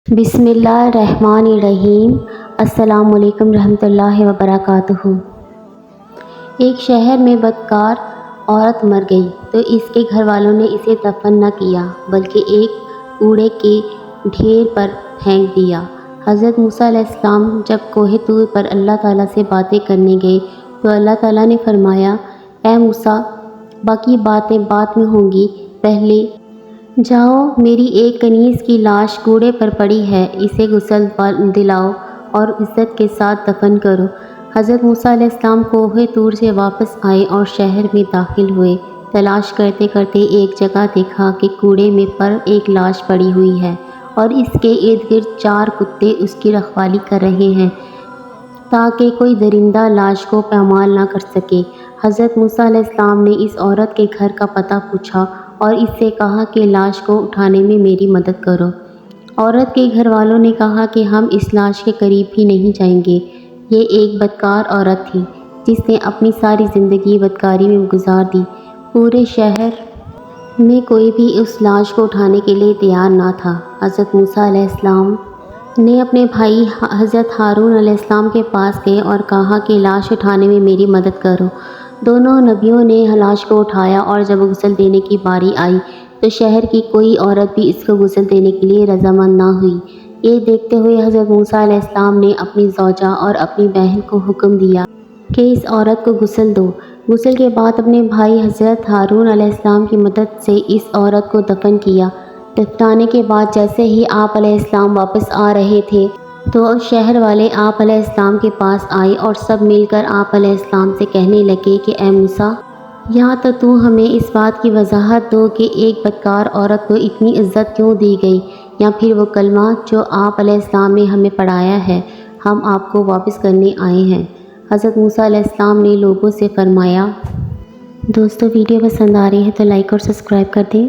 بسم اللہ الرحمن الرحیم۔ السلام علیکم رحمۃ اللہ وبرکاتہ۔ ایک شہر میں بدکار عورت مر گئی تو اس کے گھر والوں نے اسے دفن نہ کیا بلکہ ایک کوڑے کے ڈھیر پر پھینک دیا۔ حضرت موسیٰ علیہ السلام جب کوہ طور پر اللہ تعالیٰ سے باتیں کرنے گئے تو اللہ تعالیٰ نے فرمایا، اے موسیٰ، باقی باتیں بعد میں ہوں گی، پہلے جاؤ، میری ایک کنیز کی لاش کوڑے پر پڑی ہے، اسے غسل دلاؤ اور عزت کے ساتھ دفن کرو۔ حضرت موسیٰ علیہ السلام کوہ طور سے واپس آئے اور شہر میں داخل ہوئے۔ تلاش کرتے کرتے ایک جگہ دیکھا کہ کوڑے میں پر ایک لاش پڑی ہوئی ہے اور اس کے ارد گرد 4 کتے اس کی رکھوالی کر رہے ہیں تاکہ کوئی درندہ لاش کو پامال نہ کر سکے۔ حضرت موسیٰ علیہ السلام نے اس عورت کے گھر کا پتہ پوچھا اور اس سے کہا کہ لاش کو اٹھانے میں میری مدد کرو۔ عورت کے گھر والوں نے کہا کہ ہم اس لاش کے قریب بھی نہیں جائیں گے۔ یہ ایک بدکار عورت تھی جس نے اپنی ساری زندگی بدکاری میں گزار دی۔ پورے شہر میں کوئی بھی اس لاش کو اٹھانے کے لیے تیار نہ تھا۔ حضرت موسیٰ علیہ السلام نے اپنے بھائی حضرت ہارون علیہ السلام کے پاس گئے اور کہا کہ لاش اٹھانے میں میری مدد کرو۔ دونوں نبیوں نے لاش کو اٹھایا اور جب غسل دینے کی باری آئی تو شہر کی کوئی عورت بھی اس کو غسل دینے کے لیے رضامند نہ ہوئی۔ یہ دیکھتے ہوئے حضرت موسیٰ علیہ السلام نے اپنی زوجہ اور اپنی بہن کو حکم دیا کہ اس عورت کو غسل دو۔ غسل کے بعد اپنے بھائی حضرت ہارون علیہ السلام کی مدد سے اس عورت کو دفن کیا۔ دفنانے کے بعد جیسے ہی آپ علیہ السلام واپس آ رہے تھے تو شہر والے آپ علیہ السلام کے پاس آئے اور سب مل کر آپ علیہ السلام سے کہنے لگے کہ اے موسیٰ، یا تو ہمیں اس بات کی وضاحت دو کہ ایک بدکار عورت کو اتنی عزت کیوں دی گئی، یا پھر وہ کلمہ جو آپ علیہ السلام نے ہمیں پڑھایا ہے ہم آپ کو واپس کرنے آئے ہیں۔ حضرت موسیٰ علیہ السلام نے لوگوں سے فرمایا، دوستو ویڈیو پسند آ رہی ہے تو لائک اور سبسکرائب کر دیں۔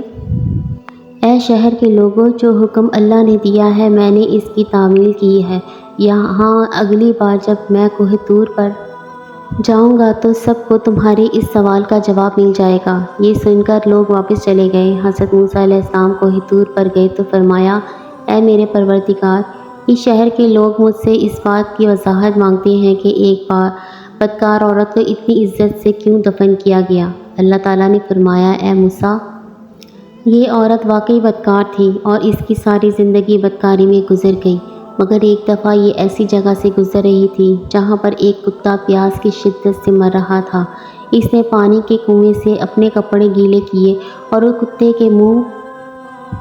اے شہر کے لوگوں، جو حکم اللہ نے دیا ہے میں نے اس کی تعمیل کی ہے۔ یہاں اگلی بار جب میں کوہ طور پر جاؤں گا تو سب کو تمہارے اس سوال کا جواب مل جائے گا۔ یہ سن کر لوگ واپس چلے گئے۔ حضرت موسیٰ علیہ السلام کوہ طور پر گئے تو فرمایا، اے میرے پروردگار، اس شہر کے لوگ مجھ سے اس بات کی وضاحت مانگتے ہیں کہ ایک بدکار عورت کو اتنی عزت سے کیوں دفن کیا گیا۔ اللہ تعالیٰ نے فرمایا، اے موسیٰ، یہ عورت واقعی بدکار تھی اور اس کی ساری زندگی بدکاری میں گزر گئی، مگر ایک دفعہ یہ ایسی جگہ سے گزر رہی تھی جہاں پر ایک کتا پیاس کی شدت سے مر رہا تھا۔ اس نے پانی کے کنویں سے اپنے کپڑے گیلے کیے اور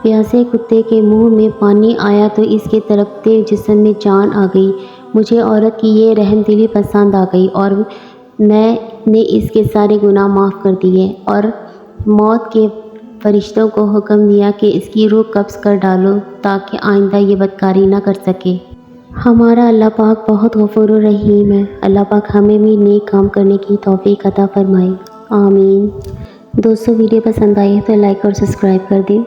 پیاسے کتے کے منہ میں پانی آیا تو اس کے تڑپتے جسم میں جان آ گئی۔ مجھے عورت کی یہ رحم دلی پسند آ گئی اور میں نے اس کے سارے گناہ معاف کر دیے اور موت کے فرشتوں کو حکم دیا کہ اس کی روح قبض کر ڈالو تاکہ آئندہ یہ بدکاری نہ کر سکے۔ ہمارا اللہ پاک بہت غفور الرحیم ہے۔ اللہ پاک ہمیں بھی نیک کام کرنے کی توفیق عطا فرمائے، آمین۔ دوستو ویڈیو پسند آئی ہے تو لائک اور سبسکرائب کر دیں۔